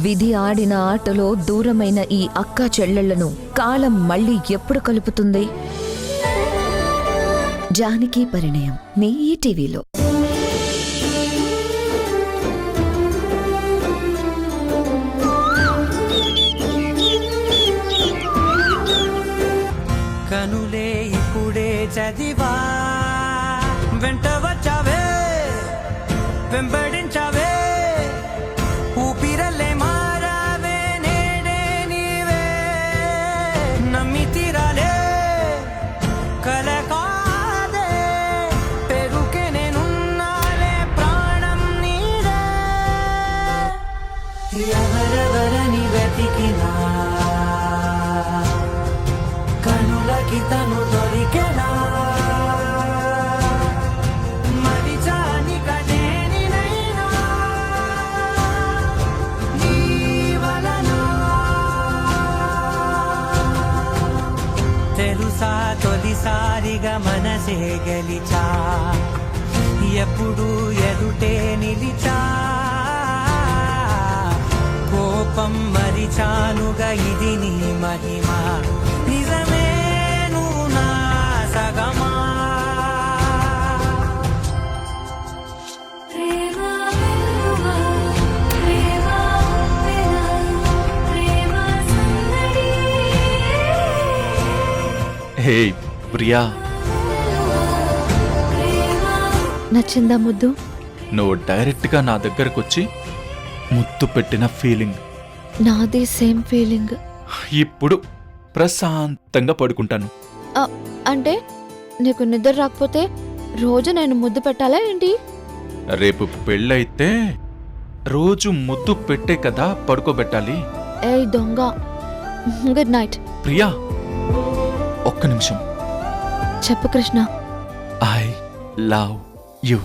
విధి ఆడిన ఆటలో దూరమైన ఈ అక్కా చెల్లెళ్లను కాలం మళ్ళీ ఎప్పుడు కలుపుతుంది? జానకి పరిణయం మీ ఈటీవీలో. కనులే ఇప్పుడే చదివా, వెంట వచ్చావే, వెంబడించావే, ఊపిరల్లే మారావే, నేడే నీవే, నమ్మి తీరాలే, కల కాదే, పెరుకే నేనున్నాలే, ప్రాణం నీదే. ఎవరెవరని వెతికినా కనులకి తను దొరికెనా, మరిచాని కనేనినైనా నీ వలన. తెలుసా తొలిసారిగా మనసే గెలిచా, ఎప్పుడు ఎదుటే నిలిచా, కోపం మరిచానుగా ఇది నీ మహిమా, నిజమే నువ్వు నా సగమా. హే ప్రియా, నచ్చిందా ముద్దు? నువ్వు డైరెక్ట్గా నా దగ్గరకొచ్చి ముద్దు పెట్టిన ఫీలింగ్. నాది సేమ్ ఫీలింగ్. ఇప్పుడు ప్రశాంతంగా పడుకుంటాను. అంటే నీకు నిద్ర రాకపోతే రోజు నేను ముద్దు పెట్టాలా ఏంటి? రేపు పెళ్ళైతే రోజు ముద్దు పెట్టే కదా పడుకోబెట్టాలి. ఏయ్ దొంగ, గుడ్ నైట్. ప్రియా, ఒక్క నిమిషం. చెప్పు Krishna. I love you.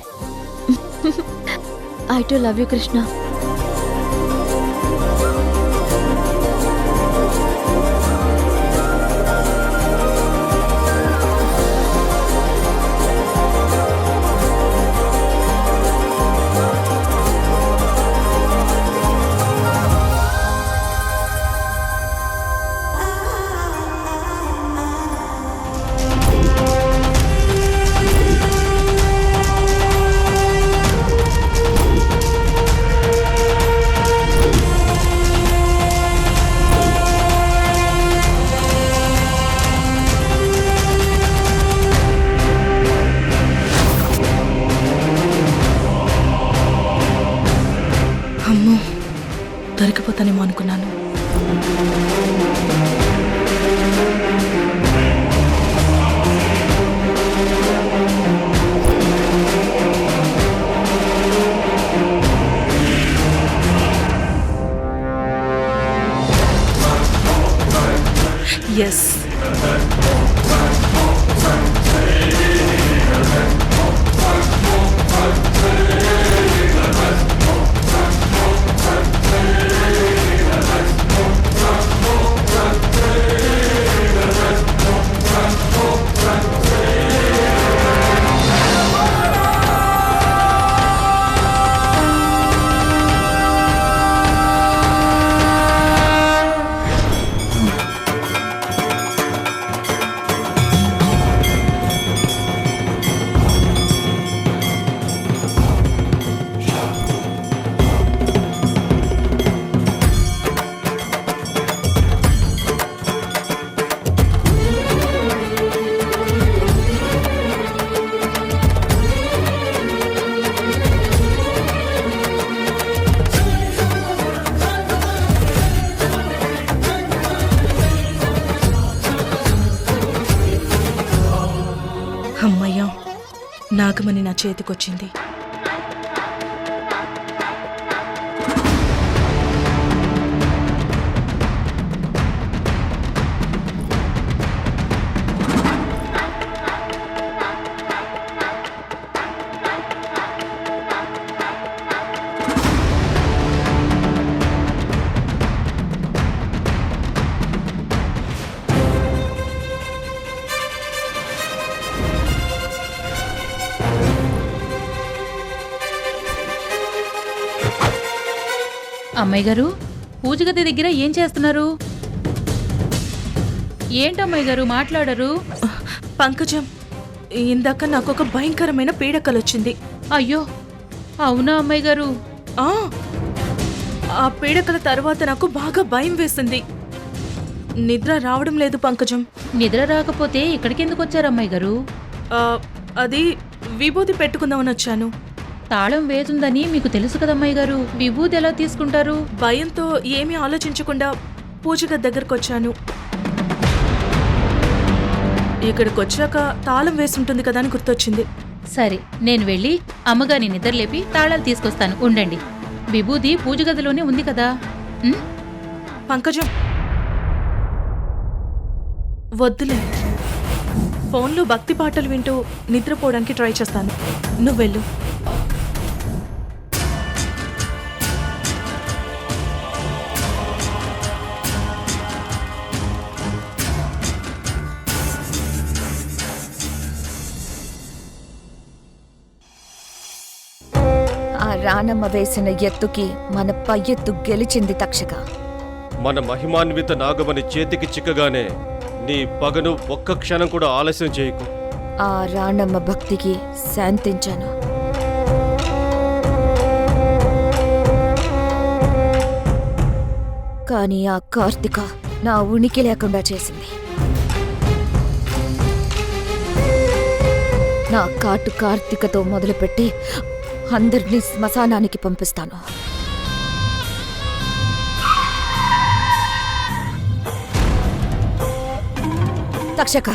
I to love you Krishna. అమ్మో, దొరికిపోతానేమో అనుకున్నాను. ఎస్, అమ్మయ్య, నాగమణి నా చేతికొచ్చింది. అమ్మాయి గారు, పూజ గది దగ్గర ఏం చేస్తున్నారు? ఏంటమ్మాయి గారు మాట్లాడరు? పంకజం, ఇందాక నాకు ఒక భయంకరమైన పీడకలొచ్చింది. అయ్యో అవునా అమ్మాయి గారు? ఆ పీడకల తర్వాత నాకు బాగా భయం వేసింది. నిద్ర రావడం లేదు పంకజం. నిద్ర రాకపోతే ఇక్కడికి ఎందుకు వచ్చారు అమ్మాయి గారు? అది విభూతి పెట్టుకుందామని వచ్చాను. తాళం వేతుందని మీకు తెలుసు కదమ్మాయి గారు, విభూతి ఎలా తీసుకుంటారు? భయంతో ఏమీ ఆలోచించకుండా పూజగది దగ్గరకు వచ్చాను. ఇక్కడికి వచ్చాక తాళం వేసుంటుంది కదా అని గుర్తొచ్చింది. సరే, నేను వెళ్ళి అమ్మగారిని నిద్రలేపి తాళాలు తీసుకొస్తాను, ఉండండి. విభూది పూజ గదిలోనే ఉంది కదా. పంకజం, వద్దులే. ఫోన్లో భక్తి పాటలు వింటూ నిద్రపోవడానికి ట్రై చేస్తాను. నువ్వు వెళ్ళు. ఆ రానమ్మ వేసిన ఎత్తుకి మన పై ఎత్తు గెలిచింది తక్షక. మన మహిమాన్విత నాగమణి చేతికి చిక్కగానే నీ పగను ఒక్క క్షణం కూడా ఆలస్యం చేయకు. ఆ రానమ్మ భక్తికి శాంతించాను. కానీ ఆ కార్తిక నా ఉనికి లేకుండా చేసింది. నా కాటు కార్తికతో మొదలుపెట్టి అందరినీ శ్మశానానికి పంపిస్తాను. తక్షక,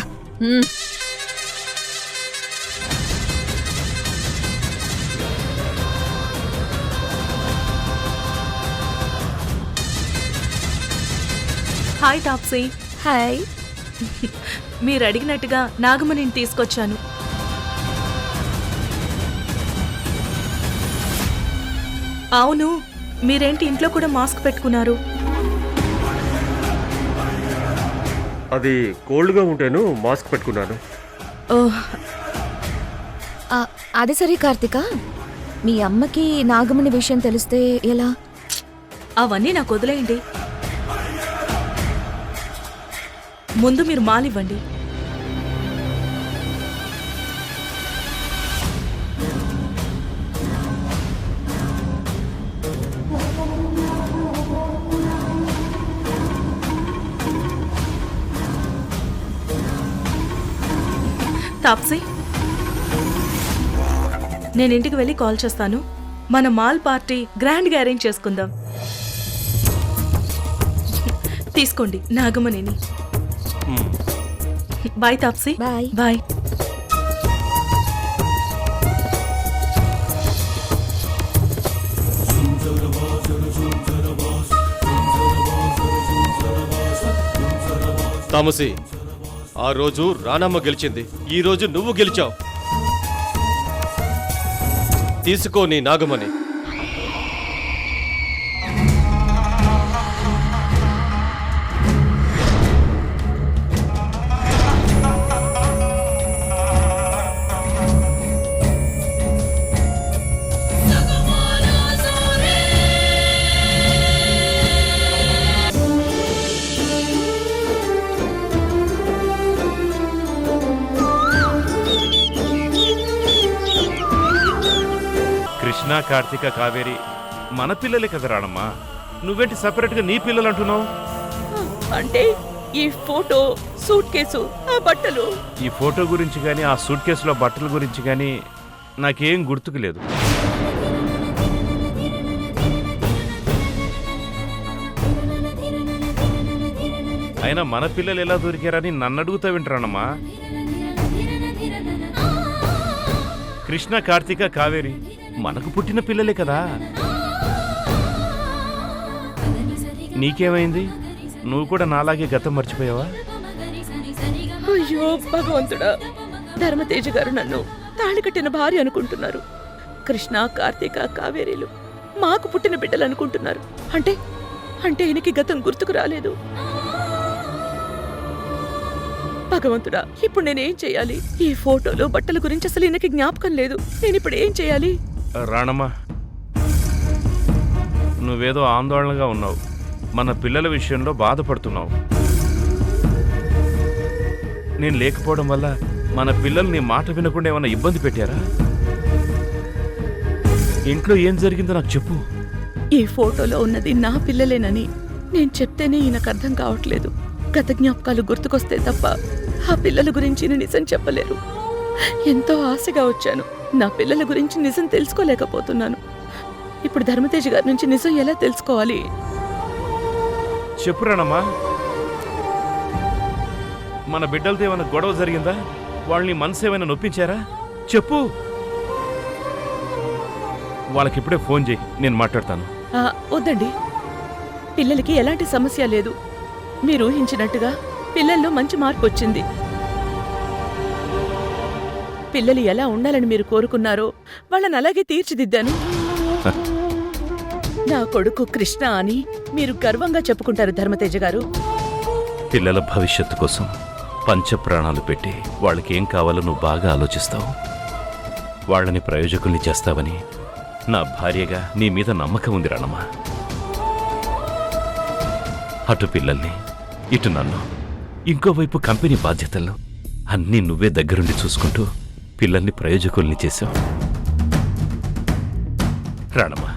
హాయ్ తాప్సీ. హాయ్. మీరు అడిగినట్టుగా నాగమణిని తీసుకొచ్చాను. అవును, మీరేంటి ఇంట్లో కూడా మాస్క్ పెట్టుకున్నారు? అది కోల్డ్గా ఉంటేను మాస్క్ పెట్టుకున్నాను. ఓహ్, అది సరే కార్తిక, మీ అమ్మకి నాగమణి విషయం తెలిస్తే ఎలా? అవన్నీ నాకు వదిలేయండి. ముందు మీరు మాలివ్వండి. తాప్సీ, నేను ఇంటికి వెళ్ళి కాల్ చేస్తాను. మన మాల్ పార్టీ గ్రాండ్గా అరేంజ్ చేసుకుందాం. తీసుకోండి నాగమణిని. బాయ్ తాప్సీ. బాయ్. బాయ్. తామసి, ఆ రోజు రానమ్మ గెలిచింది, ఈ రోజు నువ్వు గెలిచావు. తీసుకో నీ నాగమణి. కృష్ణ, కార్తీక, కావేరి మన పిల్లలే కదా రాణమ్మా. నువ్వేంటి సపరేట్గా నీ పిల్లలు అంటున్నావు? అంటే ఈ ఫోటో, సూట్ కేసు, ఆ బట్టలు. ఈ ఫోటో గురించి కానీ ఆ సూట్ కేసులో బట్టల గురించి కానీ నాకేం గుర్తుకు లేదు. అయినా మన పిల్లలు ఎలా దొరికారని నన్ను అడుగుతా వింటారన్నమ్మా. కృష్ణ, కార్తీక, కావేరి మనకు పుట్టిన పిల్లలే కదా. నీకేమైంది? నువ్వు కూడా నాలాగే గతం మర్చిపోయావా? అయ్యో భగవంతుడా, ధర్మతేజ గారు నన్ను తాళి కట్టిన భార్య అనుకుంటున్నారు. కృష్ణ, కార్తీక, కావేరీలు మాకు పుట్టిన బిడ్డలు అనుకుంటున్నారు. అంటే అంటే ఈయనకి గతం గుర్తుకు రాలేదు. భగవంతుడా, ఇప్పుడు నేనేం చేయాలి? ఈ ఫోటోలో బట్టల గురించి అసలు ఈయనకి జ్ఞాపకం లేదు. నేను ఇప్పుడు ఏం చేయాలి? రాణమ్మా, నువ్వేదో ఆందోళనగా ఉన్నావు. మన పిల్లల విషయంలో బాధపడుతున్నావు. నేను లేకపోవడం వల్ల మన పిల్లలు నీ మాట వినకుండా ఏమైనా ఇబ్బంది పెట్టారా? ఇంట్లో ఏం జరిగిందో నాకు చెప్పు. ఈ ఫోటోలో ఉన్నది నా పిల్లలేనని నేను చెప్తేనే ఈయనకు అర్థం కావట్లేదు. గత జ్ఞాపకాలు గుర్తుకొస్తే తప్ప ఆ పిల్లల గురించి నిజం చెప్పలేరు. ఎంతో ఆశగా వచ్చాను. నా పిల్లల గురించి నిజం తెలుసుకోలేకపోతున్నాను. ఇప్పుడు ధర్మతేజ్ గారి నుంచి నిజం ఎలా తెలుసుకోవాలి? చెప్పురానమ్మా. మన బిడ్డలతో ఏమైనా గొడవ జరిగిందా? వాళ్ళని మనసు ఏమైనా నొప్పించారా? చెప్పు. వాళ్ళకిప్పుడే ఫోన్ చేయి, నేను మాట్లాడతాను. వద్దండి, పిల్లలకి ఎలాంటి సమస్య లేదు. మీరు ఊహించినట్టుగా పిల్లల్లో మంచి మార్పు వచ్చింది. పిల్లలు ఎలా ఉండాలని మీరు కోరుకున్నారో వాళ్ళని అలాగే తీర్చిదిద్దాను. నా కొడుకు కృష్ణ అని మీరు గర్వంగా చెప్పుకుంటారు ధర్మతేజ గారు. పిల్లల భవిష్యత్తు కోసం పంచప్రాణాలు పెట్టి వాళ్ళకి ఏం కావాలో నువ్వు బాగా ఆలోచిస్తావు. వాళ్ళని ప్రయోజకుల్ని చేస్తావని నా భార్యగా నీ మీద నమ్మకం ఉంది రానమ్మా. అటు పిల్లల్ని, ఇటు నన్ను, ఇంకోవైపు కంపెనీ బాధ్యతలను అన్నీ నువ్వే దగ్గరుండి చూసుకుంటూ పిల్లల్ని ప్రయోజకుల్ని చేశావు. రాణమ్మా,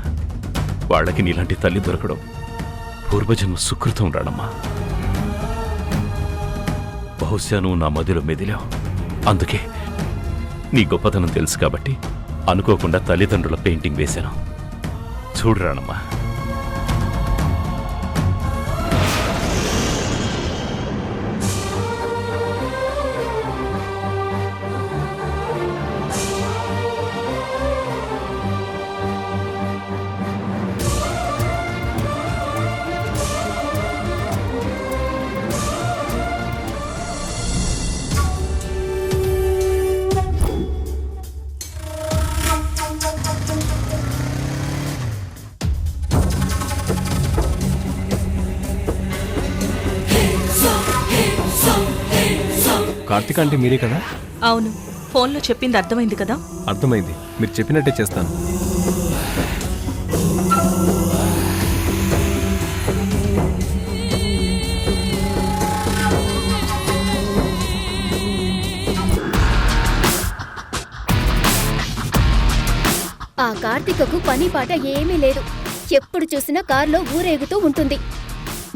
వాళ్ళకి నీలాంటి తల్లి దొరకడం పూర్వజన్మ సుకృతం రాణమ్మా. బహుశా నువ్వు నా మదిలో మెదిలావు. అందుకే నీ గొప్పతనం తెలుసు కాబట్టి అనుకోకుండా తల్లిదండ్రుల పెయింటింగ్ వేశాను. చూడు రాణమ్మా. కార్తిక అంటే మీరే కదా? అవును, ఫోన్లో చెప్పింది అర్థమైంది కదా? అర్థమైంది. మీరు చెప్పినట్టే చేస్తాను. ఆ కార్తికకు పని పాట ఏమీ లేదు. ఎప్పుడు చూసినా కారులో ఊరేగుతూ ఉంటుంది.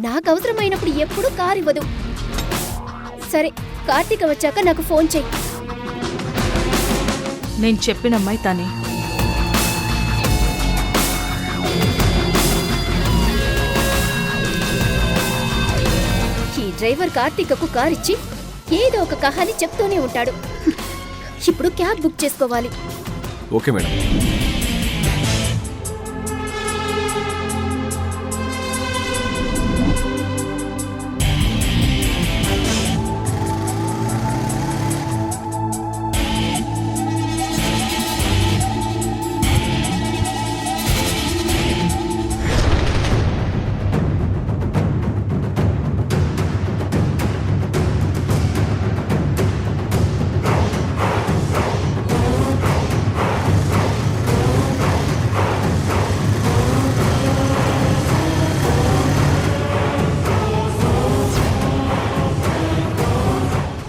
నాకు అవసరమైనప్పుడు ఎప్పుడు కారు ఇవ్వదు. సరే, కార్తీక వచ్చాక నాకు ఫోన్ చెయ్యి. నేను చెప్పిన అమ్మాయి తానే. ఈ డ్రైవర్ కార్తీకకు కార్ ఇచ్చి ఏదో ఒక కహాని చెప్తూనే ఉంటాడు. ఇప్పుడు క్యాబ్ బుక్ చేసుకోవాలి. Okay madam.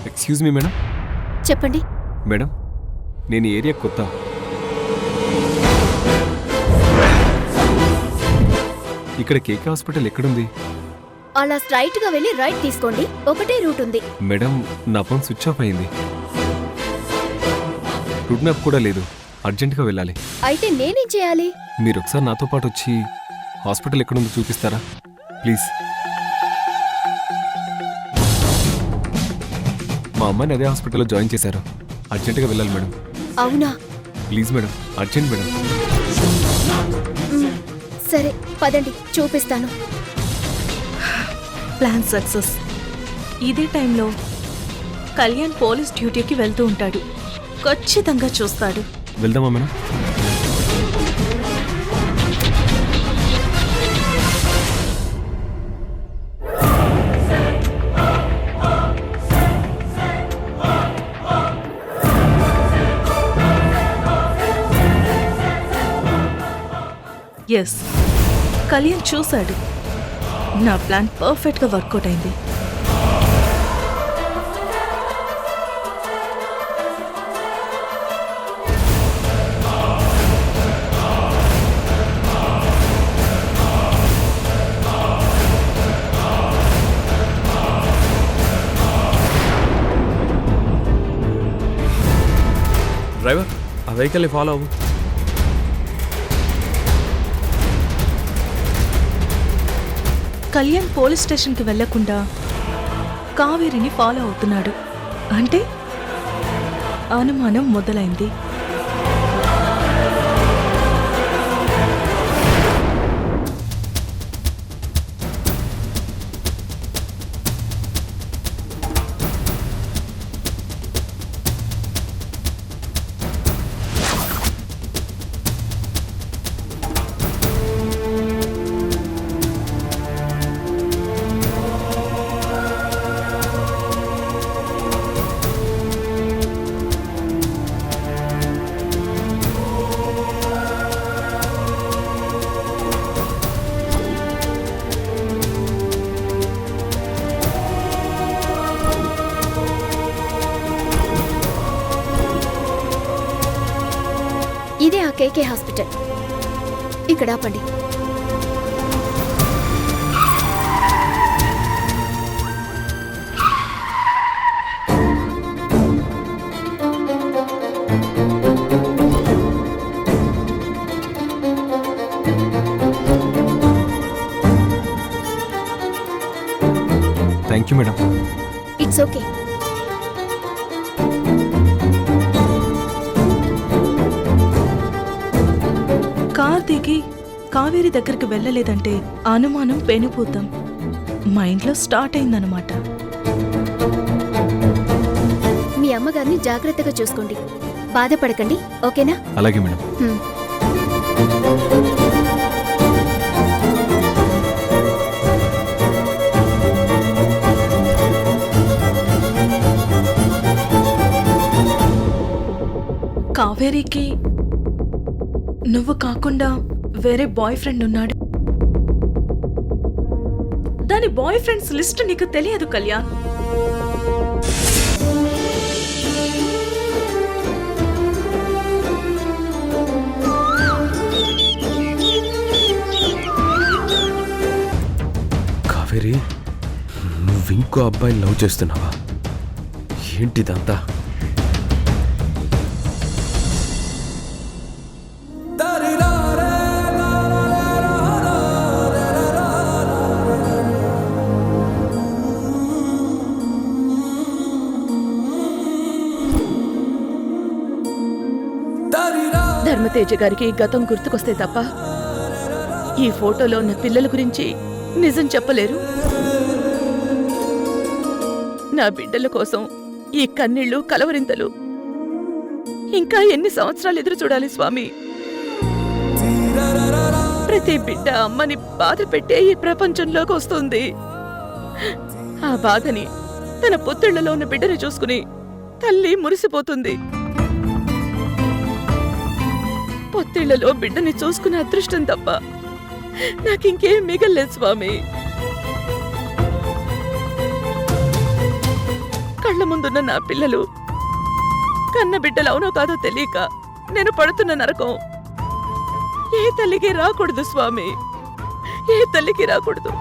Excuse me madam. చెప్పండి. మేడం, నేను ఈ ఏరియా కొత్త. ఇక్కడ కేకే హాస్పిటల్ ఎక్కడుంది? అలా స్ట్రైట్ గా వెళ్ళి రైట్ తీసుకోండి. ఒకటే రూట్ ఉంది. మేడం, నా ఫోన్ స్విచ్ ఆఫ్ అయింది. రూట్ మ్యాప్ కూడా లేదు. అర్జెంటుగా వెళ్ళాలి. అయితే నేనేం చేయాలి? మీరు ఒకసారి నాతో పాటు వచ్చి హాస్పిటల్ ఎక్కడుందో చూపిస్తారా ప్లీజ్? మా అమ్మాయిని అదే హాస్పిటల్లో జాయిన్ చేశారు. అర్జెంటుగా వెళ్ళాలి మేడం. అవునా? Please madam, urgent madam. సరే పదండి, చూపిస్తాను. Plan success. ఇదే టైంలో కళ్యాణ్ పోలీస్ డ్యూటీకి వెళ్తూ ఉంటాడు. ఖచ్చితంగా చూస్తాడు. వెళ్దామా మేడం? ఎస్, కళ్యాణ్ చూశాడు. నా ప్లాన్ పర్ఫెక్ట్గా వర్కౌట్ అయింది. డ్రైవర్, ఆ వెహికల్ని ఫాలో అవ్వు. కళ్యాణ్ పోలీస్ స్టేషన్కి వెళ్లకుండా కావేరిని ఫాలో అవుతున్నాడు అంటే అనుమానం మొదలైంది. ఇదే ఆ కేకే హాస్పిటల్. ఇక్కడ ఆపండి. Thank you madam. It's okay. Car దిగి కావేరి దగ్గరికి వెళ్ళలేదంటే అనుమానం పెనుభూతం మైండ్లో స్టార్ట్ అయిందనమాట. మీ అమ్మగారిని జాగ్రత్తగా చూసుకోండి, బాధపడకండి, ఓకేనా? అలాగే మేడం. హ్మ్. కావేరికి నువ్వు కాకుండా వేరే బాయ్ ఫ్రెండ్ ఉన్నాడు. దాని బాయ్ ఫ్రెండ్స్ లిస్ట్ నీకు తెలియదు కళ్యాణ్. కావేరి, నువ్వు ఇంకో అబ్బాయిని లవ్ చేస్తున్నావా? ఏంటిదంతా? ధర్మతేజ గారికి గతం గుర్తుకొస్తే తప్ప ఈ ఫోటోలో ఉన్న పిల్లల గురించి నిజం చెప్పలేరు. నా బిడ్డల కోసం ఈ కన్నీళ్లు, కలవరింతలు ఇంకా ఎన్ని సంవత్సరాలు ఎదురు చూడాలి స్వామి? ప్రతి బిడ్డ అమ్మని బాధ పెట్టే ఈ ప్రపంచంలోకి వస్తుంది. ఆ బాధని తన పొత్తిళ్లలో ఉన్న బిడ్డని చూసుకుని తల్లి మురిసిపోతుంది. పొత్తిళ్లలో బిడ్డని చూసుకునే అదృష్టం తప్ప నాకింకేం మిగల్లేదు స్వామి. కళ్ళ ముందున్న నా పిల్లలు కన్న బిడ్డలు అవునో కాదో తెలియక నేను పడుతున్న నరకం ఏ తల్లికి రాకూడదు స్వామి, ఏ తల్లికి రాకూడదు.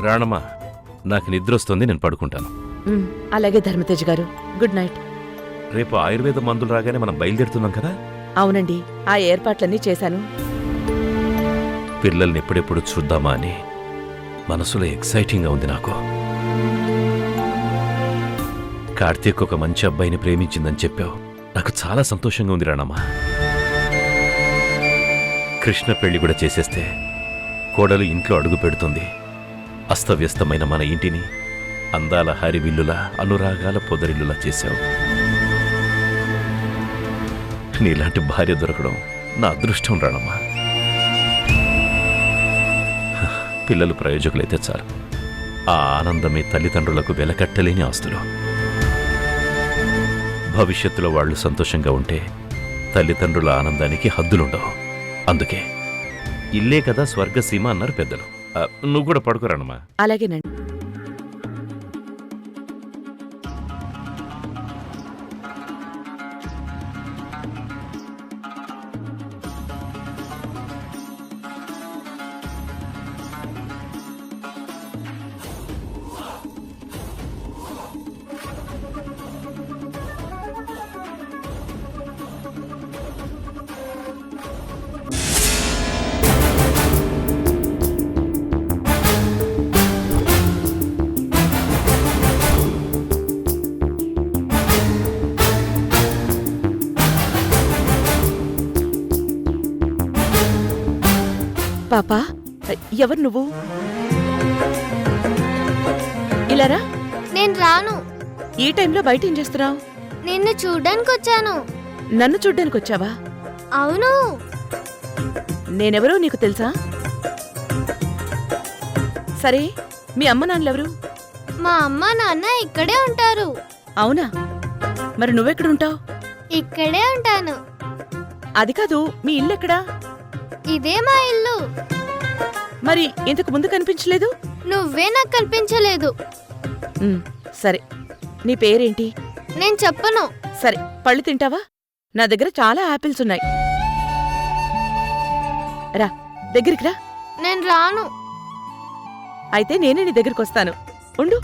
రాణమ్మా, నాకు నిద్ర వస్తుంది, నేను పడుకుంటాను. అలాగే ధర్మతేజ్ గారు, గుడ్ నైట్. రేపు ఆయుర్వేద మందులు రాగానే మనం బయలుదేరుతున్నాం కదా? అవునండి, ఆ ఏర్పాట్లన్నీ చేశాను. పిల్లల్ని ఎప్పుడెప్పుడు చూద్దామా అని మనసులో ఎక్సైటింగ్గా ఉంది నాకు. కార్తీక్ ఒక మంచి అబ్బాయిని ప్రేమించిందని చెప్పావు, నాకు చాలా సంతోషంగా ఉంది రాణమ్మా. కృష్ణ పెళ్లి కూడా చేసేస్తే కోడలు ఇంట్లో అడుగు పెడుతుంది. అస్తవ్యస్తమైన మన ఇంటిని అందాల హరివిల్లులా, అనురాగాల పొదరిల్లులా చేశావు. నీలాంటి భార్య దొరకడం నా అదృష్టం రాణమ్మా. పిల్లలు ప్రయోజకులైతే చాలు. ఆ ఆనందమే తల్లిదండ్రులకు వెలకట్టలేని ఆస్తులు. భవిష్యత్తులో వాళ్ళు సంతోషంగా ఉంటే తల్లిదండ్రుల ఆనందానికి హద్దులుండవు. అందుకే ఇల్లే కదా స్వర్గసీమ అన్నారు పెద్దలు. నువ్వు కూడా పడుకోరానమ్మా. అలాగేనండి. పాపా, ఎవరు నువ్వు? ఇలారా. నేను రాను. ఈ టైంలో బయట ఏం చేస్తున్నావు? నిన్ను చూడ్డానికి వచ్చాను. నన్ను చూడ్డానికి వచ్చావా? అవును. నేనెవరో నీకు తెలుసా? సరే, మీ అమ్మ నాన్నలెవరు? మా అమ్మ నాన్న ఇక్కడే ఉంటారు. అవునా? మరి నువ్వెక్కడుంటావు? ఇక్కడే ఉంటాను. అది కాదు, మీ ఇల్లు ఎక్కడా? ఇదే మా ఇల్లు. మరి ఇంతకు ముందు కనిపించలేదు? నువ్వే నాకు కనిపించలేదు. సరే, నీ పేరేంటి? నేను చెప్పను. సరే, పళ్ళు తింటావా? నా దగ్గర చాలా యాపిల్స్ ఉన్నాయి. రా, దగ్గరికి రా. నేను రాను. అయితే నేనే నీ దగ్గరికి వస్తాను. ఉండు.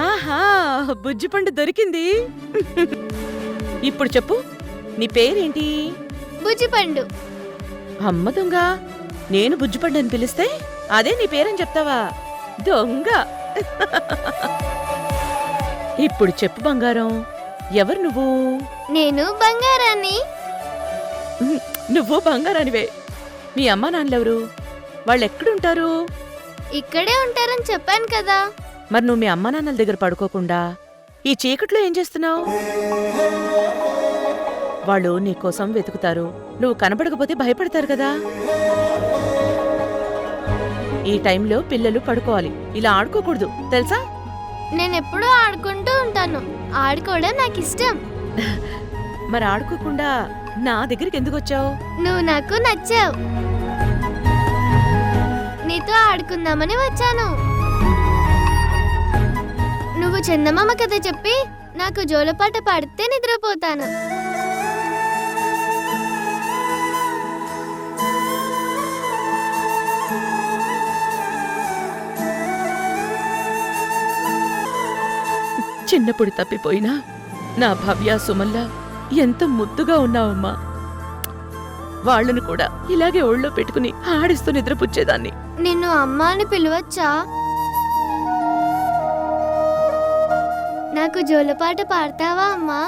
ఆహా, బుజ్జిపండు దొరికింది. ఇప్పుడు చెప్పు, నీ పేరేంటి? బుజ్జిపండు. అమ్మ దొంగ, నేను బుజ్జిపండు అని పిలిస్తే అదే నీ పేరని చెప్తావా? దొంగ. ఇప్పుడు చెప్పు బంగారం, ఎవరు నువ్వు? నేను బంగారాన్ని. నువ్వు బంగారానివే. మీ అమ్మా నాన్నలెవరు? వాళ్ళెక్కడుంటారు? ఇక్కడే ఉంటారని చెప్పాను కదా. మరి నువ్వు మీ అమ్మా నాన్నల దగ్గర పడుకోకుండా ఈ చీకట్లో ఏం చేస్తున్నావు? వాళ్ళు నీకోసం వెతుకుతారు, నువ్వు కనపడకపోతే భయపడతారు కదా. ఈ టైంలో పిల్లలు పడుకోవాలి, ఇలా ఆడుకోకూడదు, తెలుసా? నేనెప్పుడూ ఆడుకుంటూ ఉంటాను. ఆడుకోవడం నాకు ఇష్టం. మరి ఆడుకోకుండా నా దగ్గరికి ఎందుకు వచ్చావు? నువ్వు నాకు నచ్చావు. నీతో ఆడుకుందామని వచ్చాను. నువ్వు చందమామ కథ చెప్పి నాకు జోలపాట పాడితే నిద్రపోతాను. చిన్నప్పుడు తప్పిపోయినా నా భవ్య సుమల్లా ఎంత ముద్దుగా ఉన్నావమ్మా. వాళ్ళను కూడా ఇలాగే ఒళ్ళో పెట్టుకుని ఆడిస్తూ నిద్రపుచ్చేదాన్ని. నిన్ను అమ్మ అని పిలవచ్చా? నాకు జోలపాట పాడతావా అమ్మా?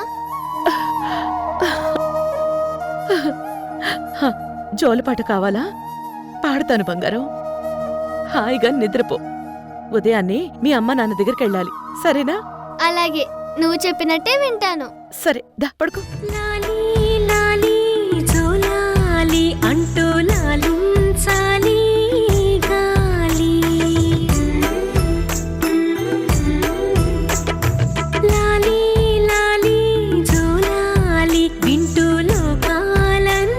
జోలపాట కావాలా? పాడతాను బంగారం. హాయిగా నిద్రపో. ఉదయాన్నే మీ అమ్మ నాన్న దగ్గరికి వెళ్ళాలి, సరేనా? అలాగే, నువ్వు చెప్పినట్టే వింటాను. సరే, దా పడుకో. లాలీ లాలీ జోలాలి అంటూ లాలించాలి గాలి. లాలీ లాలీ జోలాలి వింటూ లోకాలను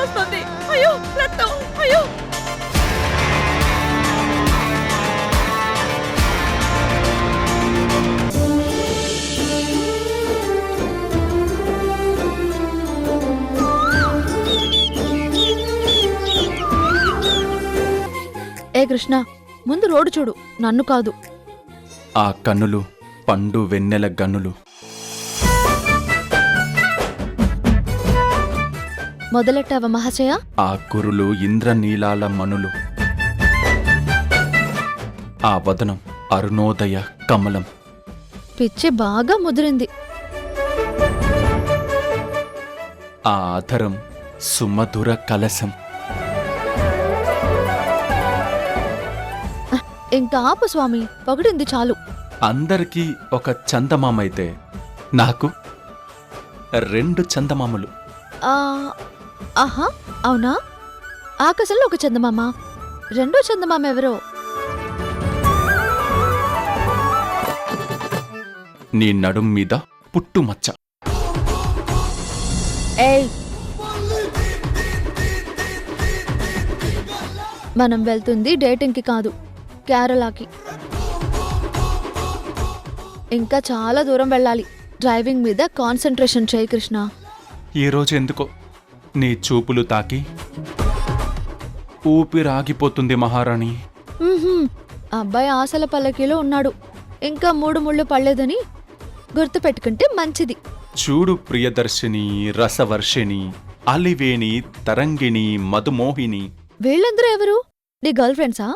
వస్తుంది. అయ్యో రక్తం, అయ్యో. ఏ కృష్ణ, ముందు రోడ్డు చూడు, నన్ను కాదు. ఆ కన్నులు పండు వెన్నెల గన్నులు. మొదలెట్టావ మహాశయ? ఆ కురులు ఇంద్రనీలాల మనులు. ఆ వదనం అరుణోదయ కమలం. పిచ్చి బాగా ముదిరింది. ఆ అధరం సుమధుర కలశం. ఇంకా ఆపు స్వామి, పొగిడింది చాలు. అందరికీ ఒక చందమామైతే నాకు 2 చందమామలు. ఆహా, అవునా? ఆకాశంలో ఒక చందమామ, రెండో చందమామ ఎవరో? నీ నడుం మీద పుట్టుమచ్చ. ఏయ్, మనం వెళ్తుంది డేటింగ్కి కాదు, కేరళకి. ఇంకా చాలా దూరం వెళ్ళాలి. డ్రైవింగ్ మీద కాన్సంట్రేషన్ చేయి కృష్ణ. ఈరోజు ఎందుకో నీ చూపులు తాకి ఊపిరాగిపోతుంది మహారాణి. అబ్బాయి ఆశల పల్లకీలో ఉన్నాడు. ఇంకా 3 ముళ్ళు పడలేదని గుర్తుపెట్టుకుంటే మంచిది. చూడు ప్రియదర్శిని, రసవర్షిణి, అలివేణి, తరంగిణి, మధుమోహిని. వీళ్ళందరూ ఎవరు? నీ గర్ల్ ఫ్రెండ్సా?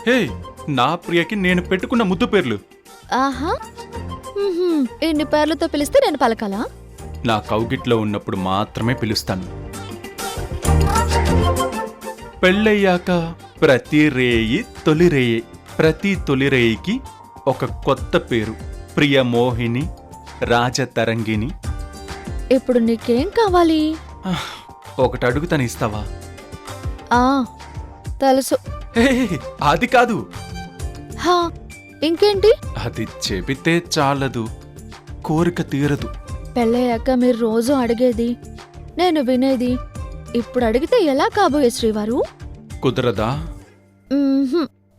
హే, నా ప్రియకి నేను పెట్టుకున్న ముద్దు పేర్లు. ఆహా, ఇన్ని పేర్లతో పిలిస్తే నేను పలకాలా? నా కౌగిట్లో ఉన్నప్పుడు మాత్రమే పిలుస్తాను. పెళ్ళయ్యాక ప్రతి రేయి తొలిరేయి. ప్రతి తొలిరేయికి ఒక కొత్త పేరు. ప్రియమోహిని, రాజతరంగిణి. ఇప్పుడు నీకేం కావాలి? ఒకటి అడుగుతాను, ఇస్తావా? తెలుసు. హే, అది కాదు. హా, ఇంకేంటి? అది చెబితే చాలదు, కోరిక తీరదు. పెళ్ళయ్యాక మీరు రోజు అడిగేది, నేను వినేది, ఇప్పుడు అడిగితే ఎలా కాబోయే శ్రీవారు? కుదరదా?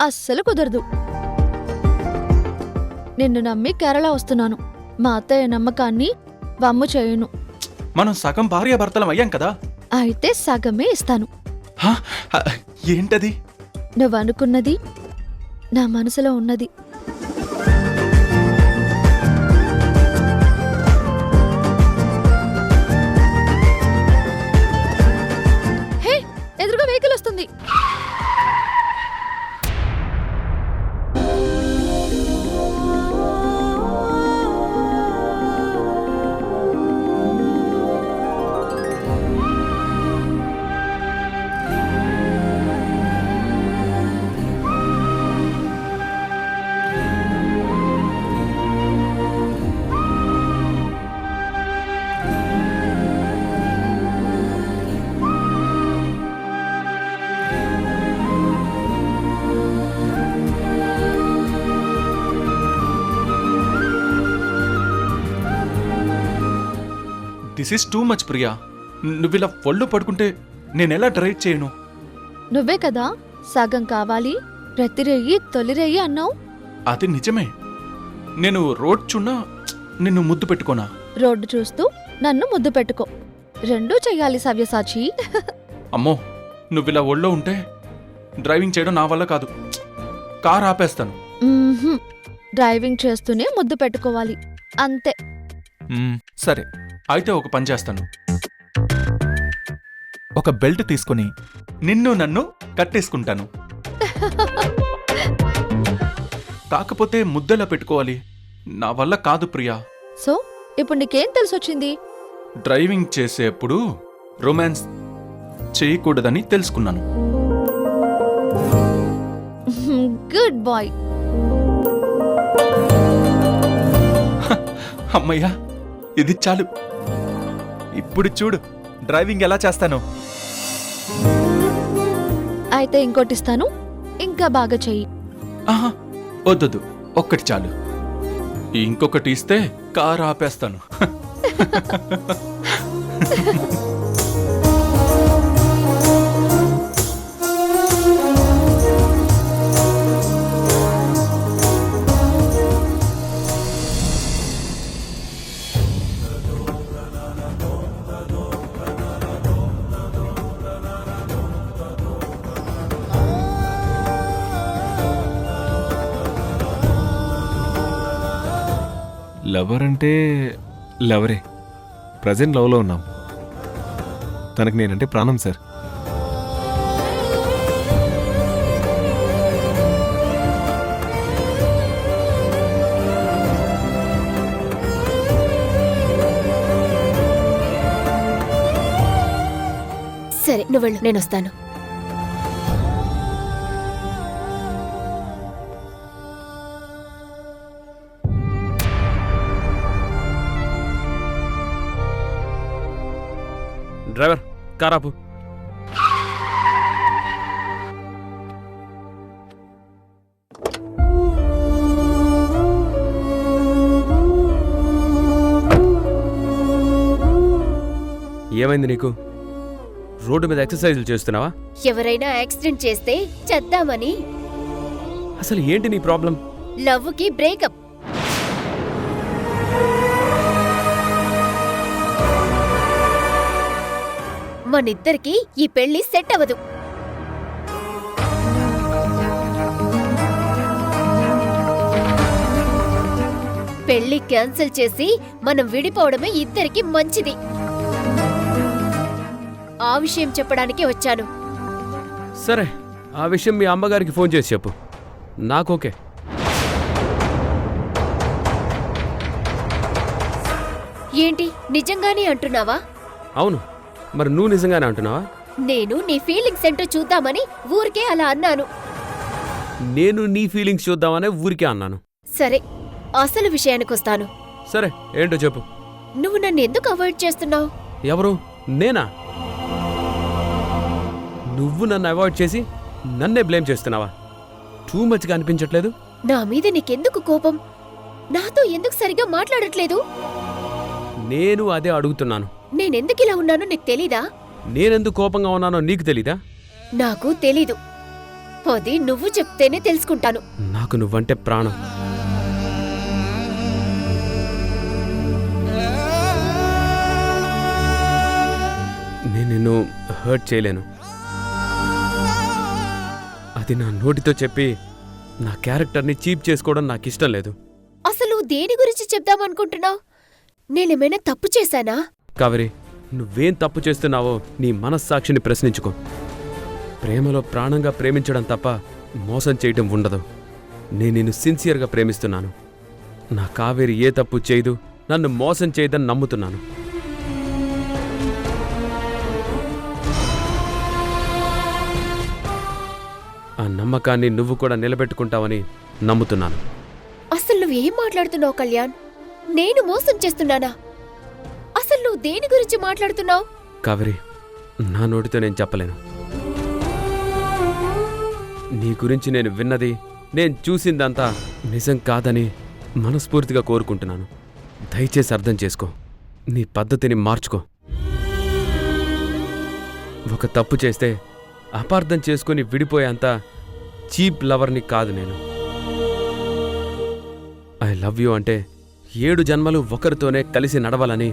అస్సలు కుదరదు. నిన్ను నమ్మి కేరళ వస్తున్నాను. మా అత్తయ్య నమ్మకాన్ని వమ్ము చేయను. మనం సగం భార్యాభర్తలం అయ్యాం కదా. అయితే సగమే ఇస్తాను. ఏంటది? నువ్వనుకున్నది, నా మనసులో ఉన్నది. హే, ఎదురుగా వెహికల్ వస్తుంది. This is too much Priya. నువ్విలా ఒళ్ళు పడుకుంటే నేనెలా డ్రైవ్ చేయను? నువ్వే కదా సగం కావాలి, ప్రతి రెయ్యి తొలి రెయ్యి అన్నావు. అది నిజమే. నేను రోడ్ చూన్నా నిన్ను ముద్దు పెట్టుకోనా? రోడ్డు చూస్తూ నన్ను ముద్దు పెట్టుకో. రెండూ చెయ్యాలి సవ్యసాచి. అమ్మో, నువ్విలా ఒళ్ళో ఉంటే డ్రైవింగ్ చేయడం నా వల్ల కాదు. కార్ ఆపేస్తాను. డ్రైవింగ్ చేస్తూనే ముద్దు పెట్టుకోవాలి, అంతే. సరే, అయితే ఒక పని చేస్తాను. ఒక బెల్ట్ తీసుకుని నిన్ను నన్ను కట్టేసుకుంటాను. కాకపోతే ముద్దలా పెట్టుకోవాలి. నా వల్ల కాదు ప్రియా. సో ఇప్పుడు నీకేం తెలిసొచ్చింది? డ్రైవింగ్ చేసేప్పుడు రొమాన్స్ చేయకూడదని తెలుసుకున్నాను. Good boy. అమ్మయ్యా, ఇది చాలు. ఇప్పుడు చూడు డ్రైవింగ్ ఎలా చేస్తాను. అయితే ఇంకోటిస్తాను, ఇంకా బాగా చెయ్యి. ఆహా, వద్దొద్దు, ఒక్కటి చాలు. ఇంకొకటి ఇస్తే కారు ఆపేస్తాను. లవర్ అంటే లవరే. ప్రజెంట్ లవ్లో ఉన్నాం. తనకు నేనంటే ప్రాణం సార్. సరే నువ్వు వెళ్ళు, నేను వస్తాను. డ్రైవర్ కారాపు. ఏమైంది నీకు? రోడ్డు మీద ఎక్సర్సైజులు చేస్తున్నావా? ఎవరైనా యాక్సిడెంట్ చేస్తే చేద్దామని. అసలు ఏంటి నీ ప్రాబ్లం? లవ్కి బ్రేకప్. మనిద్దరికి ఈ పెళ్లి సెట్ అవ్వదు. పెళ్లి క్యాన్సిల్ చేసి మనం విడిపోవడమే ఇద్దరికి మంచిది. ఆ విషయం చెప్పడానికి వచ్చాను. సరే, ఆ విషయం మీ అమ్మగారికి ఫోన్ చేసి చెప్పు. నాకు ఓకే. ఏంటి, నిజంగానే అంటున్నావా? అవును, మరి నువ్వు నిజంగానే అంటున్నావా? నేను నీ ఫీలింగ్స్ ఏంటో చూద్దామని ఊరికే అలా అన్నాను. నేను నీ ఫీలింగ్స్ చూద్దామనే ఊరికే అన్నాను. సరే, అసలు విషయానికొస్తాను. సరే, ఏంటో చెప్పు. నువ్వు నన్ను ఎందుకు అవాయిడ్ చేస్తున్నావు? ఎవరు? నేనా? నువ్వు నన్ను అవాయిడ్ చేసి నన్నే బ్లేమ్ చేస్తున్నావా? టూ మచ్గా అనిపించట్లేదు? నా మీద నీకెందుకు కోపం? నాతో ఎందుకు సరిగా మాట్లాడట్లేదు? నేను అదే అడుగుతున్నాను. నేనెందుకు ఇలా ఉన్నానో నీకు తెలీదా? నేనెందుకు కోపంగా ఉన్నానో నీకు తెలీదా? నాకు తెలీదు. అది నువ్వు చెప్తేనే తెలుసుకుంటాను. నాకు నువ్వంటే ప్రాణం. నేను నిన్ను హర్ట్ చేయలేను. అది నా నోటితో చెప్పి నా క్యారెక్టర్ని చీప్ చేసుకోవడం నాకు ఇష్టం లేదు. అసలు దేని గురించి చెప్దామనుకుంటున్నావు? నేనేమైనా తప్పు చేశానా? కావేరి, నువ్వేం తప్పు చేస్తున్నావో నీ మనస్సాక్షిని ప్రశ్నించుకో. ప్రేమలో ప్రాణంగా ప్రేమించడం తప్ప మోసం చేయడం ఉండదు. నేను నిన్ను సిన్సియర్గా ప్రేమిస్తున్నాను. నా కావేరి ఏ తప్పు చేయదు, నన్ను మోసం చేయదని నమ్ముతున్నాను. ఆ నమ్మకాన్ని నువ్వు కూడా నిలబెట్టుకుంటావని నమ్ముతున్నాను. అసలు నువ్వేం మాట్లాడుతున్నావు కళ్యాణ్? నేను మోసం చేస్తున్నానా? అసలు నువ్వు దేని గురించి మాట్లాడుతున్నావు? కావేరి, నా నోటితో నేను చెప్పలేను. నీ గురించి నేను విన్నది, నేను చూసిందంతా నిజం కాదని మనస్ఫూర్తిగా కోరుకుంటున్నాను. దయచేసి అర్థం చేసుకో. నీ పద్ధతిని మార్చుకో. ఒక తప్పు చేస్తే అపార్థం చేసుకుని విడిపోయేంత చీప్ లవర్ని కాదు నేను. ఐ లవ్ యూ అంటే 7 జన్మలు ఒకరితోనే కలిసి నడవాలని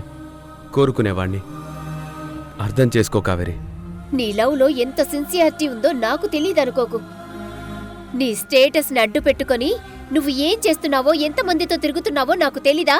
కోరుకునేవాణ్ణి. అర్థం చేసుకో కావేరి. నీ లవ్లో ఎంత సిన్సియారిటీ ఉందో నాకు తెలీదనుకోకు. నీ స్టేటస్ని అడ్డు పెట్టుకొని నువ్వు ఏం చేస్తున్నావో, ఎంతమందితో తిరుగుతున్నావో నాకు తెలీదా?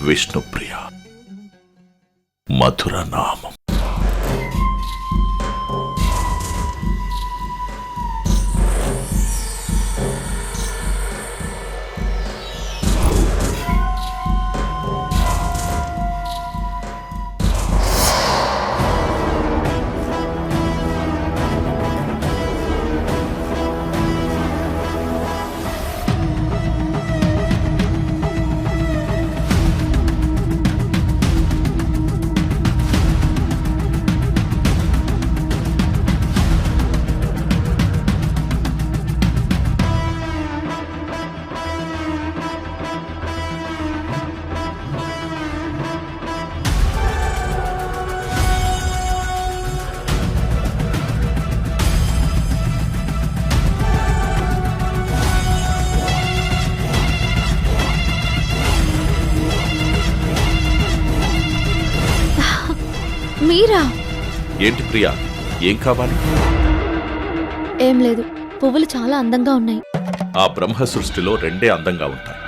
విష్ణుప్రియ మధుర నామం. మీరా? ఏంటి ప్రియా, ఏం కావాలి? ఏం లేదు, పువ్వులు చాలా అందంగా ఉన్నాయి. ఆ బ్రహ్మ సృష్టిలో రెండే అందంగా ఉంటాయి.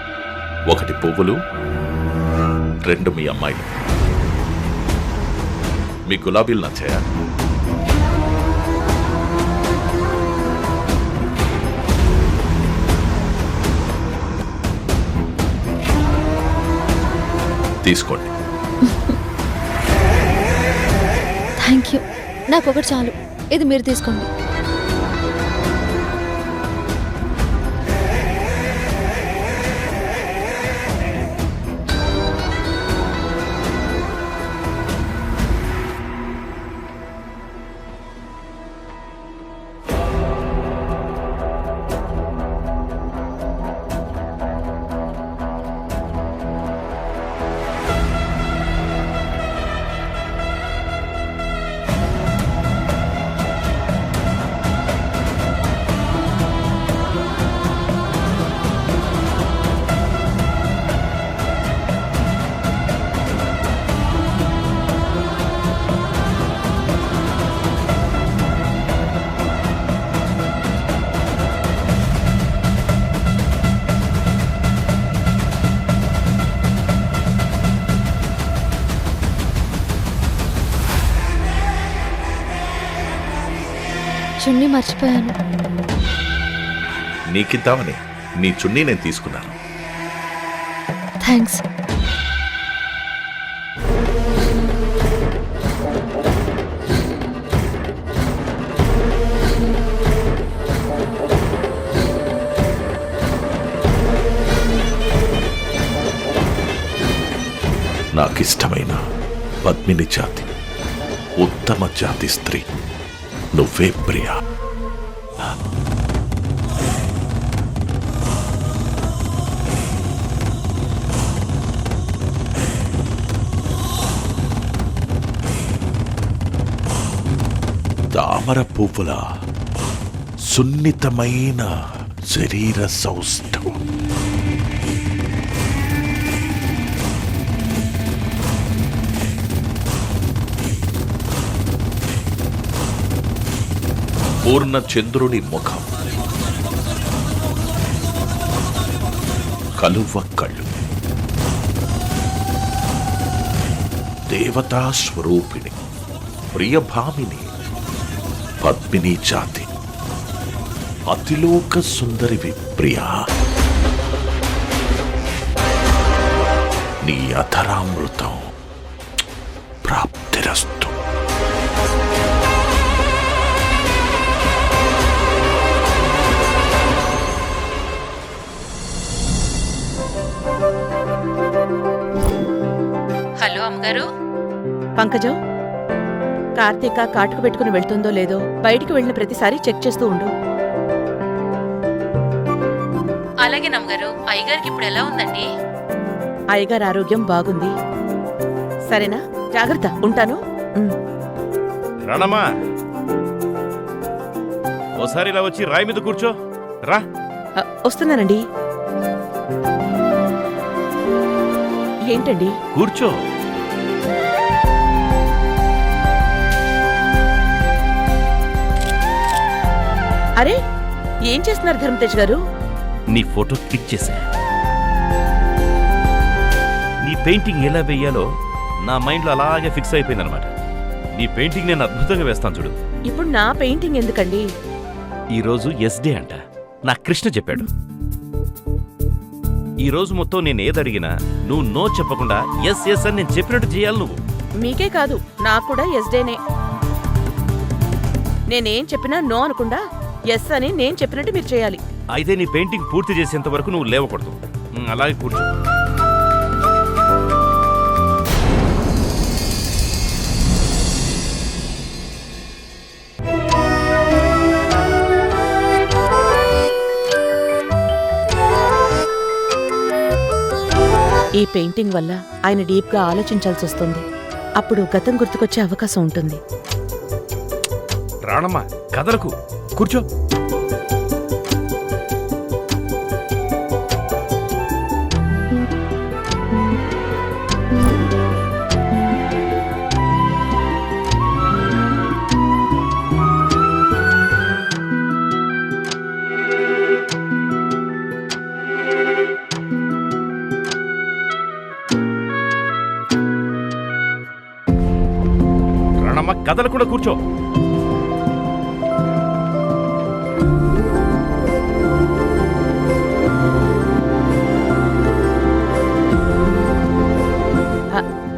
ఒకటి పువ్వులు, రెండు మీ అమ్మాయిలు. మీ గులాబీలు నచ్చాయా? తీసుకోండి. Thank you. నాకు ఒకటి చాలు, ఇది మీరు తీసుకోండి. చున్నీ మర్చిపోయాను. నీకిద్దామని నీ చున్నీ నేను తీసుకున్నాను. థ్యాంక్స్. నాకిష్టమైన పద్మిని జాతి, ఉత్తమ జాతి స్త్రీ నువ్వే ప్రియా. తామర పువ్వుల సున్నితమైన శరీర సౌష్ఠవం, పూర్ణ చంద్రుని ముఖం, కలువ కళ్ళు, దేవతా స్వరూపిణి, ప్రియభామిని, పద్మిని జాతి, అతిలోక సుందరివి ప్రియా. నీ అధరామృతం ప్రాప్తిరస్తు. హలో అమ్మగారు. పంకజం, కార్తీక కాటుకు పెట్టుకుని వెళ్తుందో లేదో బయటికి వెళ్ళిన ప్రతిసారి చెక్ చేస్తూ ఉండు. అలాగే నమ్మగారు. అయ్యగారికి ఇప్పుడు ఎలా ఉందండి? అయ్యగారి ఆరోగ్యం బాగుంది. సరేనా? జాగ్రత్త, ఉంటాను. రానమ్మా, ఓసారి ఇలా వచ్చి రాయి మీద కూర్చో. రా. వస్తున్నానండి. ఏంటండి? కూర్చో. అరే, ఏం చేస్తున్నారు ధర్మతేజ్ గారు? నీ ఫోటో క్లిక్ చేశా. నీ పెయింటింగ్ ఎలా వేయాలో నా మైండ్లో అలాగే ఫిక్స్ అయిపోయిందనమాట. నీ పెయింటింగ్ నేను అద్భుతంగా వేస్తాను చూడు. ఇప్పుడు నా పెయింటింగ్ ఎందుకండి? ఈరోజు ఎస్ డే అంట. నా కృష్ణ చెప్పాడు. ఈ రోజు మొత్తం నేను ఏదడిగినా నువ్వు నో చెప్పకుండా ఎస్ ఎస్ అని నేను చెప్పినట్టు చేయాలి నువ్వు. మీకే కాదు, నాకు కూడా ఎస్ డేనే. నేనేం చెప్పినా నో అనకుండా ఎస్ అని నేను చెప్పినట్టు మీరు చేయాలి. అయితే నీ పెయింటింగ్ పూర్తి చేసేంత వరకు నువ్వు లేవకూడదు. అలాగే కూర్చో. ఈ పెయింటింగ్ వల్ల ఆయన డీప్గా ఆలోచించాల్సి వస్తుంది. అప్పుడు గతం గుర్తుకొచ్చే అవకాశం ఉంటుంది. రాణమ్మ కదలకు, కూర్చో. రాణమ్మ కదలకుండా కూర్చో.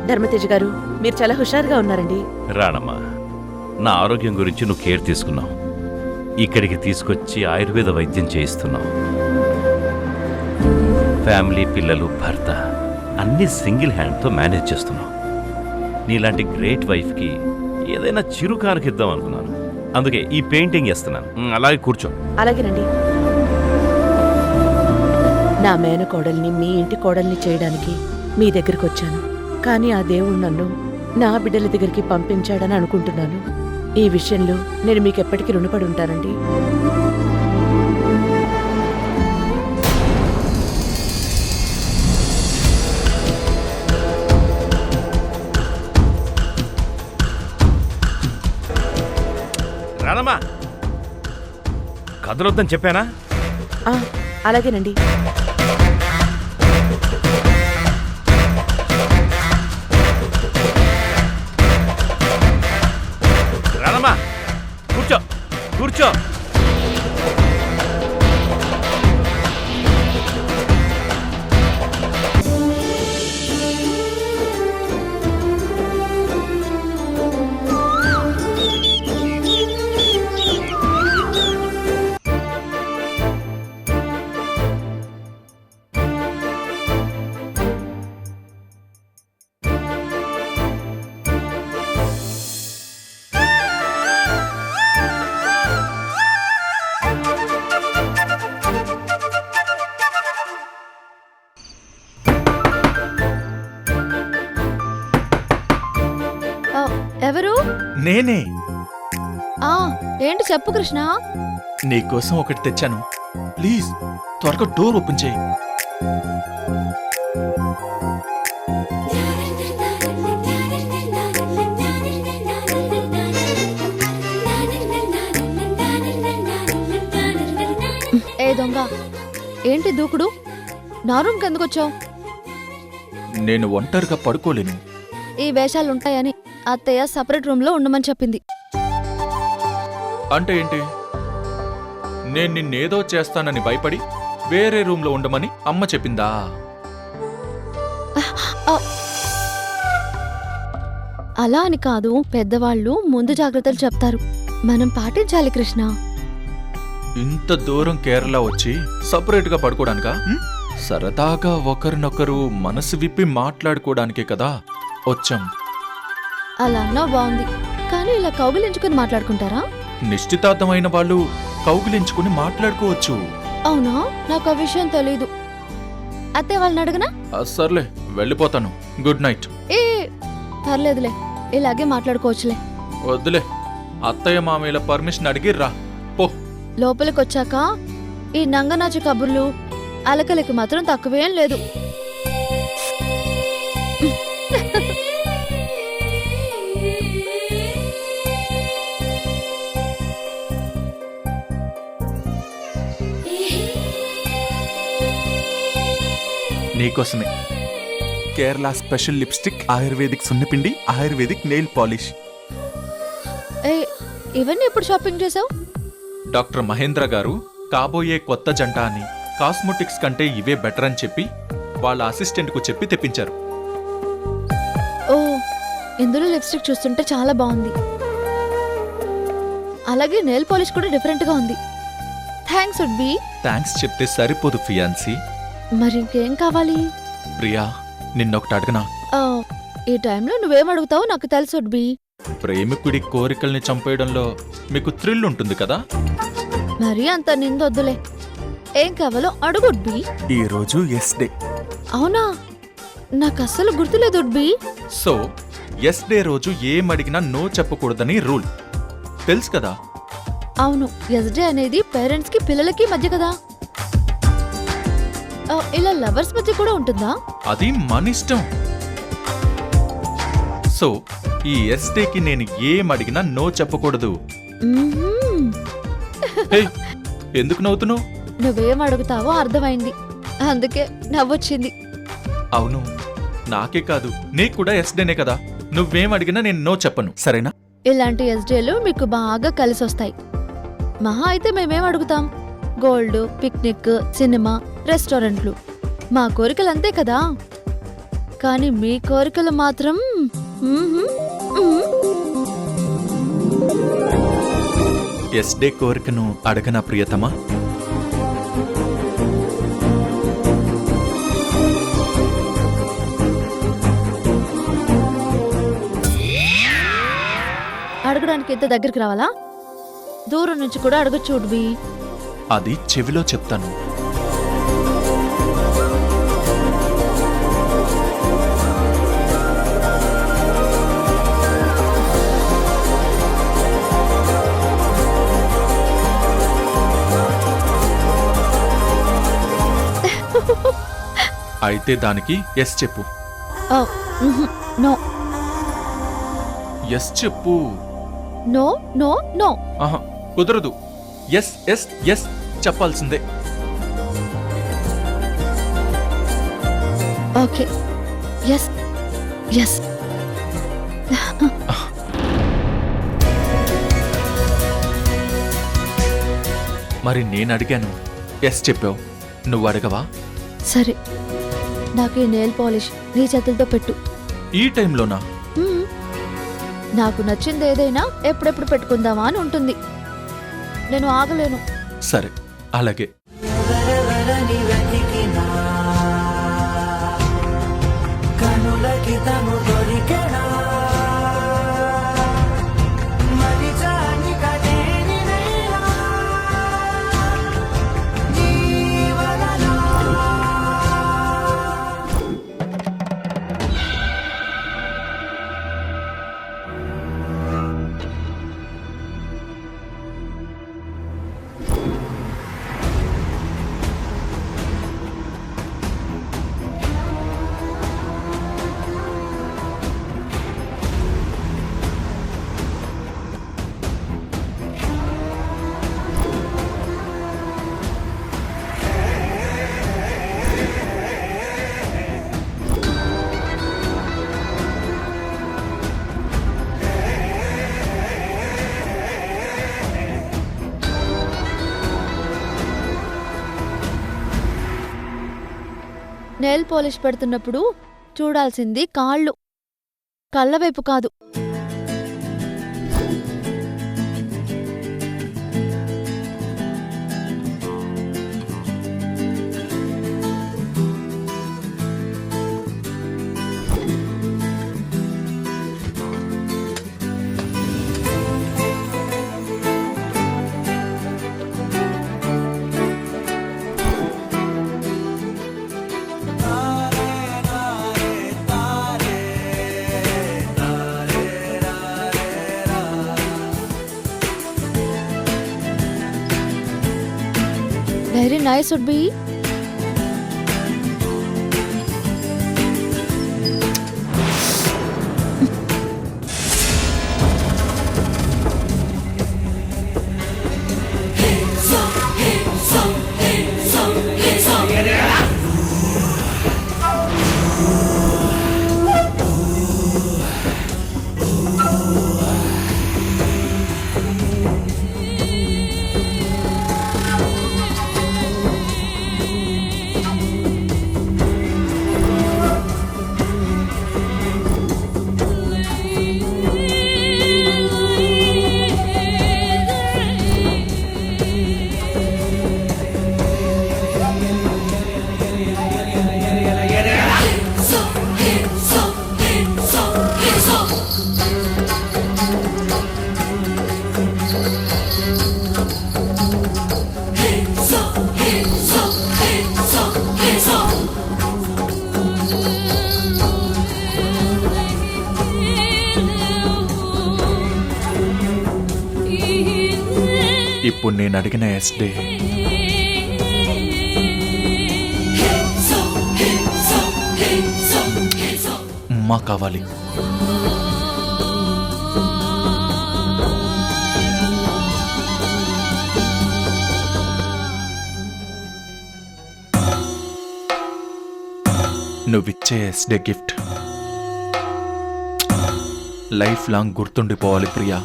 ధర్మతేజ గారు, మీరు చాలా హుషారుగా ఉన్నారండి. రాణమ్మ, నా ఆరోగ్యం గురించి నువ్వు కేర్ తీసుకున్నావు. ఇక్కడికి తీసుకొచ్చి ఆయుర్వేద వైద్యం చేయిస్తున్నావు. ఫ్యామిలీ, పిల్లలు, భర్త అన్నీ సింగిల్ హ్యాండ్తో మేనేజ్ చేస్తున్నావు. నీలాంటి గ్రేట్ వైఫ్కి ఏదైనా చిరు కానుకిద్దాం అనుకున్నాను. అందుకే ఈ పెయింటింగ్ వేస్తున్నాను. అలాగే కూర్చో. అలాగేనండి. నా మేనకోడల్ని మీ ఇంటి కోడల్ని చేయడానికి మీ దగ్గరికి వచ్చాను. కానీ ఆ దేవుడు నన్ను నా బిడ్డల దగ్గరికి పంపించాడని అనుకుంటున్నాను. ఈ విషయంలో నేను మీకు ఎప్పటికీ రుణపడి ఉంటానండి. రానమ్మా, కదలొద్దని చెప్పానా? అలాగేనండి. రానమ్మా, కూర్చో కూర్చో. ఎవరు? నేనే. ఏంటి చెప్పు కృష్ణ. నీకోసం ఒకటి తెచ్చాను. ప్లీజ్ త్వరగా డోర్ ఓపెన్ చేయి. ఏ దొంగ, ఏంటి దూకుడు? నా రూమ్కి ఎందుకు వచ్చావు? నేను ఒంటరిగా పడుకోలేను. ఈ వేషాలుంటాయని అత్తయ్య సపరేట్ రూమ్ లో ఉండమని చెప్పింది. అంటే ఏంటి? నేను నిన్నేదో చేస్తానని భయపడి వేరే రూమ్ లో ఉండమని అమ్మ చెప్పిందా? అలా అని కాదు, పెద్దవాళ్ళు ముందు జాగ్రత్తలు చెప్తారు, మనం పాటించాలి కృష్ణ. ఇంత దూరం కేరళ వచ్చి సపరేట్ గా పడుకోవడానికా? సరదాగా ఒకరినొకరు మనసు విప్పి మాట్లాడుకోవడానికే కదా వచ్చాం. అలా అన్నా బాగుంది, కానీ ఇలా కౌగిలించుకుని మాట్లాడుకుంటారా? నిశ్చితార్థమైన వాళ్ళు కౌగిలించుకుని మాట్లాడుకోవచ్చు. అవునా? నాకు ఆ విషయం తెలీదు. అత్తయ్య వాళ్ళని అడగనా? సర్లే, వెళ్ళిపోతాను. Good night. ఏ పర్లేదులే, ఇలాగే మాట్లాడుకోవచ్చులే. వద్దులే, అత్తయ్య మామయ్యల పర్మిషన్ అడిగి రా పో. లోపలికొచ్చాక ఈ నంగనాచి కబుర్లు అలకలకి మాత్రం తక్కువేం లేదు. నీకోసమే కేరళ స్పెషల్ లిప్స్టిక్, ఆయుర్వేదిక్ సున్నిపిండి, ఆయుర్వేదిక్ నెయిల్ పాలిష్. ఏ ఇవన్నీ ఎప్పుడు షాపింగ్ చేసావు? డాక్టర్ మహేంద్ర గారు కాబోయే కొత్త జంట అని కాస్మోటిక్స్ కంటే ఇవే బెటర్ అని చెప్పి వాళ్ళ అసిస్టెంట్కు చెప్పి తెప్పించారు. ఓ ఇందులో లిప్స్టిక్ చూస్తుంటే చాలా బాగుంది. అలాగే నెయిల్ పాలిష్ కూడా డిఫరెంట్గా ఉంది. థ్యాంక్స్ ఉడ్బీ. థ్యాంక్స్ చెప్తే సరిపోదు ఫియాన్సీ. మరి ఇంకేం కావాలి? ప్రియా, నిన్నొకటి అడగనా? ఆ, ఈ టైంలో నువ్వేం అడుగుతావో నాకు తెలుసు ఉడ్బీ. ప్రేమికుడి కోరికల్ని చంపేయడంలో మీకు థ్రిల్ ఉంటుంది కదా? మరీ అంత నిందొద్దులే. ఏం కావాలో అడుగు ఉడ్బీ. ఈ రోజు ఎస్ డే. అవునా? నాకు అస్సలు గుర్తులేదు ఉడ్బీ. సో ఎస్ డే రోజు ఏం అడిగినా నో చెప్పకూడదని రూల్ తెలుసు కదా? అవును, ఎస్ డే అనేది పేరెంట్స్ కి పిల్లలకి మధ్య కదా. ఇలా లవర్స్ మధ్య కూడా ఉంటుందా? అది మన ఇష్టం. సో ఈ ఎస్ డేకి నేను ఏం అడిగినా నో చెప్పకూడదు. మ్మ్హ్మ్. హే, ఎందుకు నవ్వుతున్నావు? నువ్వేం అడుగుతావో అర్థమైంది, అందుకే నవ్వొచ్చింది. అవును, నాకే కాదు నీకు కూడా ఎస్ డేనే కదా. నువ్వేం అడిగినా నేను నో చెప్పను, సరేనా? ఇలాంటి ఎస్డేలు మీకు బాగా కలిసొస్తాయి. మహా అయితే మేమేం అడుగుతాం? గోల్డ్, పిక్నిక్, సినిమా, రెస్టారెంట్లు. మా కోరికలు అంతే కదా. కానీ మీ కోరికలు మాత్రం ఎస్ డే కోరికను అడగనా ప్రియతమా? అడగడానికి ఎంత దగ్గరికి రావాలా? దూరం నుంచి కూడా అడగచ్చు ఉడ్బీ. అది చెవిలో చెప్తాను. అయితే దానికి ఎస్ చెప్పు. నో. ఎస్ చెప్పు. No no no. ఆహా, కుదరదు. ఎస్ ఎస్ ఎస్ చెప్పాల్సిందే. Okay, yes yes. మరి నేను అడిగాను, ఎస్ చెప్పావు. నువ్వు అడగవా? సరే, నాకు ఈ నెయిల్ పాలిష్ నీ చేతులతో పెట్టు. ఈ టైంలోనా? మ్మ్. నాకు నచ్చింది ఏదైనా ఎప్పుడెప్పుడు పెట్టుకుందామా అని ఉంటుంది. నేను ఆగలేను. సరే, అలాగే. ఎవరెవరని వెతికినా కనులకి తను దొరికెనా మరిచాని కదేని నేలా జీవననా. నెయిల్ పాలిష్ పెడుతున్నప్పుడు చూడాల్సింది కాళ్ళు, కళ్ళ వైపు కాదు. Very nice would be. ఇప్పుడు నేను అడిగిన ఎస్డే మా కావాలి. నువ్విచ్చే ఎస్డే గిఫ్ట్ లైఫ్ లాంగ్ గుర్తుండిపోవాలి ప్రియా.